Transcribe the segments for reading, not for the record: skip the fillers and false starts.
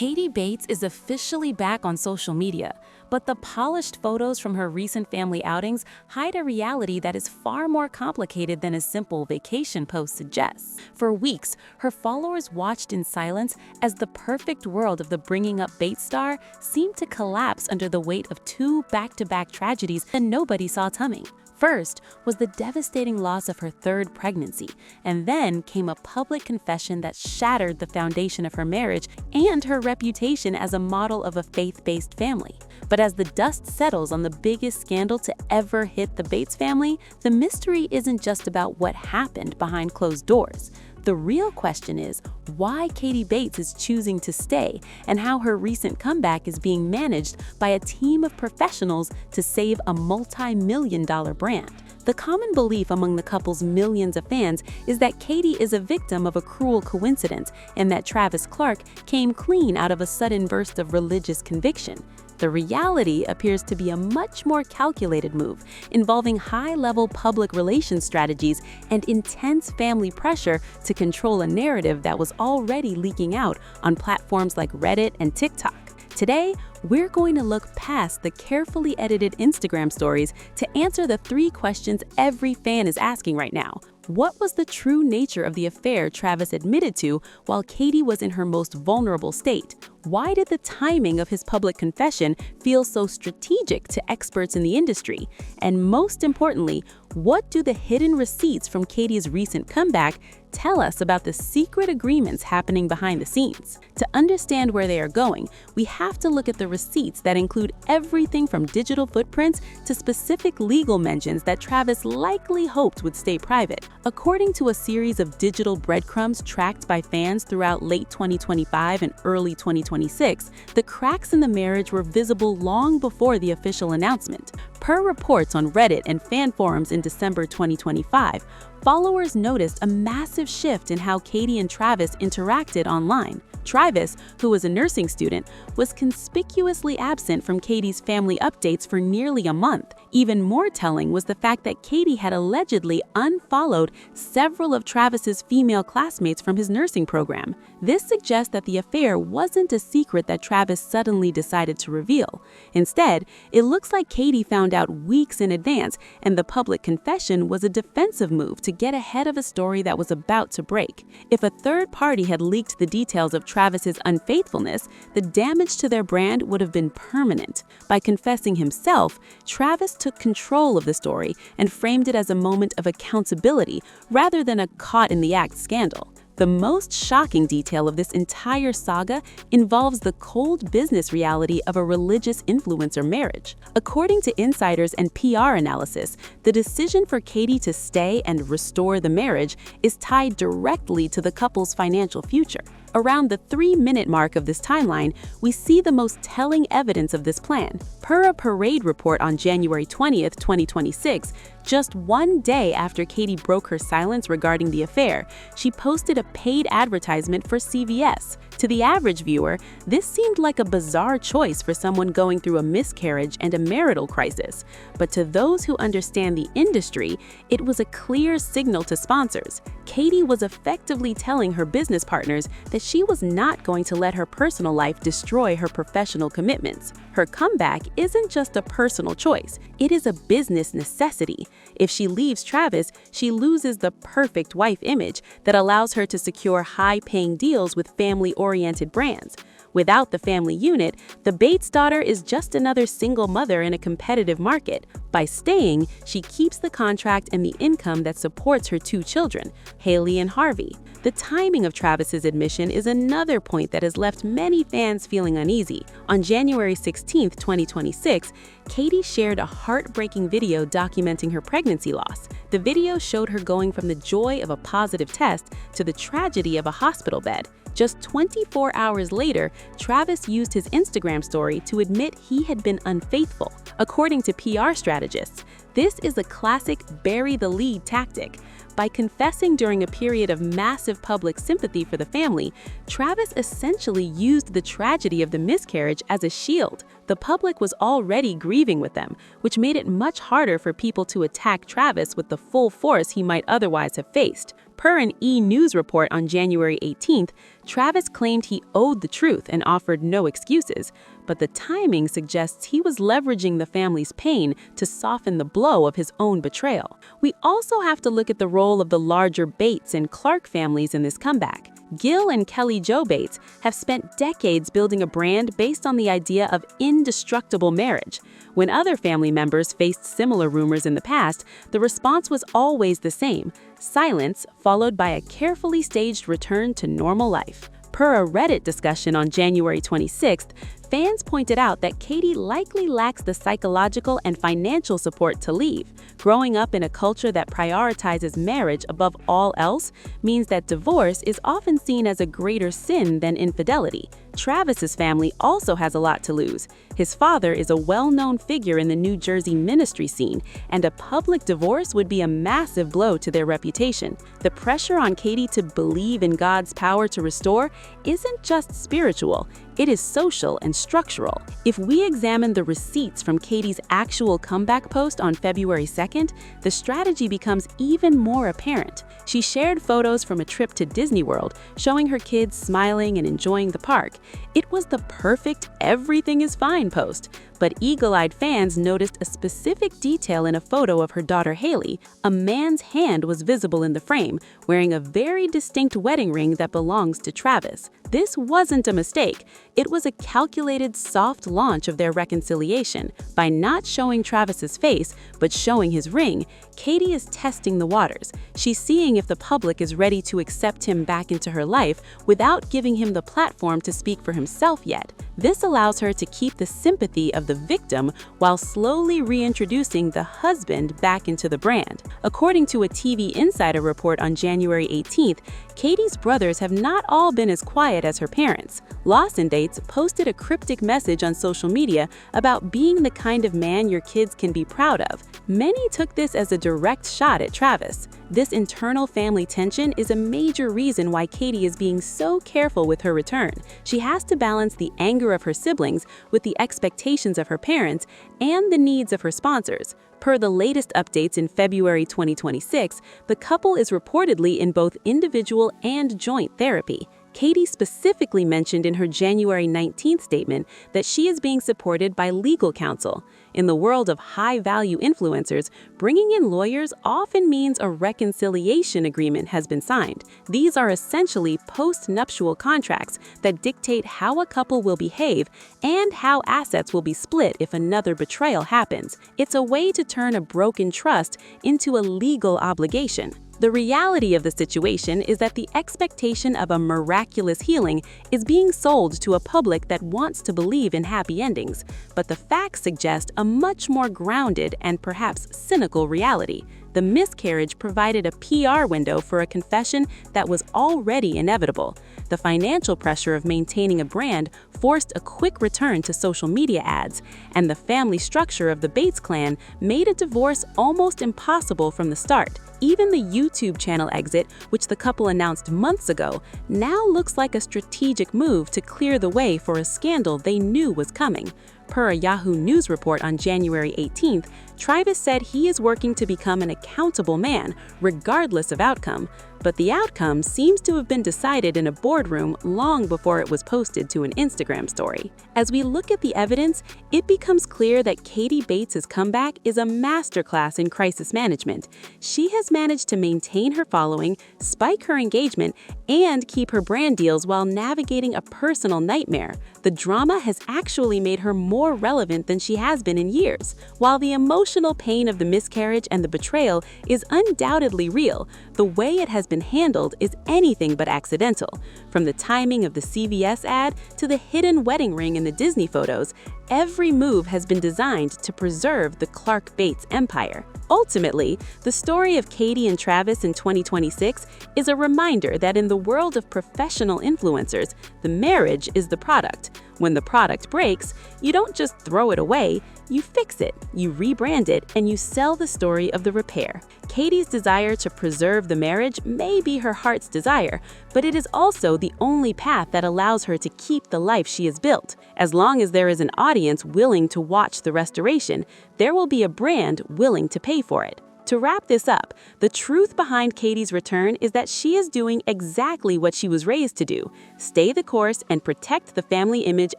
Katie Bates is officially back on social media, but the polished photos from her recent family outings hide a reality that is far more complicated than a simple vacation post suggests. For weeks, her followers watched in silence as the perfect world of the Bringing Up Bates star seemed to collapse under the weight of two back-to-back tragedies that nobody saw coming. First was the devastating loss of her third pregnancy, and then came a public confession that shattered the foundation of her marriage and her reputation as a model of a faith-based family. But as the dust settles on the biggest scandal to ever hit the Bates family, the mystery isn't just about what happened behind closed doors. The real question is why Katie Bates is choosing to stay and how her recent comeback is being managed by a team of professionals to save a multi-million-dollar brand. The common belief among the couple's millions of fans is that Katie is a victim of a cruel coincidence and that Travis Clark came clean out of a sudden burst of religious conviction. The reality appears to be a much more calculated move, involving high-level public relations strategies and intense family pressure to control a narrative that was already leaking out on platforms like Reddit and TikTok. Today, we're going to look past the carefully edited Instagram stories to answer the three questions every fan is asking right now. What was the true nature of the affair Travis admitted to while Katie was in her most vulnerable state? Why did the timing of his public confession feel so strategic to experts in the industry? And most importantly, what do the hidden receipts from Katie's recent comeback tell us about the secret agreements happening behind the scenes? To understand where they are going, we have to look at the receipts that include everything from digital footprints to specific legal mentions that Travis likely hoped would stay private. According to a series of digital breadcrumbs tracked by fans throughout late 2025 and early 2026, the cracks in the marriage were visible long before the official announcement. Per reports on Reddit and fan forums in December 2025, followers noticed a massive shift in how Katie and Travis interacted online. Travis, who was a nursing student, was conspicuously absent from Katie's family updates for nearly a month. Even more telling was the fact that Katie had allegedly unfollowed several of Travis's female classmates from his nursing program. This suggests that the affair wasn't a secret that Travis suddenly decided to reveal. Instead, it looks like Katie found out weeks in advance, and the public confession was a defensive move to get ahead of a story that was about to break. If a third party had leaked the details of Travis's unfaithfulness, the damage to their brand would have been permanent. By confessing himself, Travis took control of the story and framed it as a moment of accountability rather than a caught-in-the-act scandal. The most shocking detail of this entire saga involves the cold business reality of a religious influencer marriage. According to insiders and PR analysis, the decision for Katie to stay and restore the marriage is tied directly to the couple's financial future. Around the 3-minute mark of this timeline, we see the most telling evidence of this plan. Per a Parade report on January 20th, 2026, just one day after Katie broke her silence regarding the affair, she posted a paid advertisement for CVS. To the average viewer, this seemed like a bizarre choice for someone going through a miscarriage and a marital crisis. But to those who understand the industry, it was a clear signal to sponsors. Katie was effectively telling her business partners that she was not going to let her personal life destroy her professional commitments. Her comeback isn't just a personal choice, it is a business necessity. If she leaves Travis, she loses the perfect wife image that allows her to secure high-paying deals with family-oriented brands. Without the family unit, the Bates daughter is just another single mother in a competitive market. By staying, she keeps the contract and the income that supports her two children, Haley and Harvey. The timing of Travis's admission is another point that has left many fans feeling uneasy. On January 16, 2026, Katie shared a heartbreaking video documenting her pregnancy loss. The video showed her going from the joy of a positive test to the tragedy of a hospital bed. Just 24 hours later, Travis used his Instagram story to admit he had been unfaithful. According to PR strategists, this is a classic bury the lead tactic. By confessing during a period of massive public sympathy for the family, Travis essentially used the tragedy of the miscarriage as a shield. The public was already grieving with them, which made it much harder for people to attack Travis with the full force he might otherwise have faced. Per an E! News report on January 18th, Travis claimed he owed the truth and offered no excuses, but the timing suggests he was leveraging the family's pain to soften the blow of his own betrayal. We also have to look at the role of the larger Bates and Clark families in this comeback. Gil and Kelly Jo Bates have spent decades building a brand based on the idea of indestructible marriage. When other family members faced similar rumors in the past, the response was always the same: silence, followed by a carefully staged return to normal life. Per a Reddit discussion on January 26th, fans pointed out that Katie likely lacks the psychological and financial support to leave. Growing up in a culture that prioritizes marriage above all else means that divorce is often seen as a greater sin than infidelity. Travis's family also has a lot to lose. His father is a well-known figure in the New Jersey ministry scene, and a public divorce would be a massive blow to their reputation. The pressure on Katie to believe in God's power to restore isn't just spiritual, it is social and structural. If we examine the receipts from Katie's actual comeback post on February 2nd, the strategy becomes even more apparent. She shared photos from a trip to Disney World, showing her kids smiling and enjoying the park. It was the perfect "everything is fine" post, but eagle-eyed fans noticed a specific detail in a photo of her daughter Haley. A man's hand was visible in the frame, wearing a very distinct wedding ring that belongs to Travis. This wasn't a mistake. It was a calculated, soft launch of their reconciliation. By not showing Travis's face, but showing his ring, Katie is testing the waters. She's seeing if the public is ready to accept him back into her life without giving him the platform to speak for himself yet. This allows her to keep the sympathy of the victim while slowly reintroducing the husband back into the brand. According to a TV Insider report on January 18th, Katie's brothers have not all been as quiet as her parents. Lawson Dates posted a cryptic message on social media about being the kind of man your kids can be proud of. Many took this as a direct shot at Travis. This internal family tension is a major reason why Katie is being so careful with her return. She has to balance the anger of her siblings with the expectations of her parents and the needs of her sponsors. Per the latest updates in February 2026, the couple is reportedly in both individual and joint therapy. Katie specifically mentioned in her January 19th statement that she is being supported by legal counsel. In the world of high-value influencers, bringing in lawyers often means a reconciliation agreement has been signed. These are essentially post-nuptial contracts that dictate how a couple will behave and how assets will be split if another betrayal happens. It's a way to turn a broken trust into a legal obligation. The reality of the situation is that the expectation of a miraculous healing is being sold to a public that wants to believe in happy endings, but the facts suggest a much more grounded and perhaps cynical reality. The miscarriage provided a PR window for a confession that was already inevitable. The financial pressure of maintaining a brand forced a quick return to social media ads, and the family structure of the Bates clan made a divorce almost impossible from the start. Even the YouTube channel exit, which the couple announced months ago, now looks like a strategic move to clear the way for a scandal they knew was coming. Per a Yahoo News report on January 18th, Travis said he is working to become an accountable man, regardless of outcome. But the outcome seems to have been decided in a boardroom long before it was posted to an Instagram story. As we look at the evidence, it becomes clear that Katie Bates' comeback is a masterclass in crisis management. She has managed to maintain her following, spike her engagement, and keep her brand deals while navigating a personal nightmare. The drama has actually made her more relevant than she has been in years. While the emotional pain of the miscarriage and the betrayal is undoubtedly real, the way it has been handled is anything but accidental. From the timing of the CVS ad to the hidden wedding ring in the Disney photos, every move has been designed to preserve the Clark Bates empire. Ultimately, the story of Katie and Travis in 2026 is a reminder that in the world of professional influencers, the marriage is the product. When the product breaks, you don't just throw it away, you fix it, you rebrand it, and you sell the story of the repair. Katie's desire to preserve the marriage may be her heart's desire, but it is also the only path that allows her to keep the life she has built. As long as there is an audience willing to watch the restoration, there will be a brand willing to pay for it. To wrap this up, the truth behind Katie's return is that she is doing exactly what she was raised to do: stay the course and protect the family image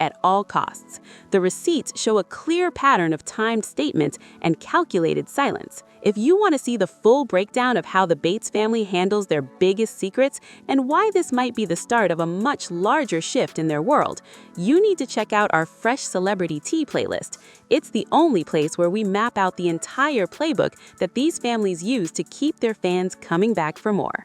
at all costs. The receipts show a clear pattern of timed statements and calculated silence. If you want to see the full breakdown of how the Bates family handles their biggest secrets and why this might be the start of a much larger shift in their world, you need to check out our Fresh Celebrity Tea playlist. It's the only place where we map out the entire playbook that these families use to keep their fans coming back for more.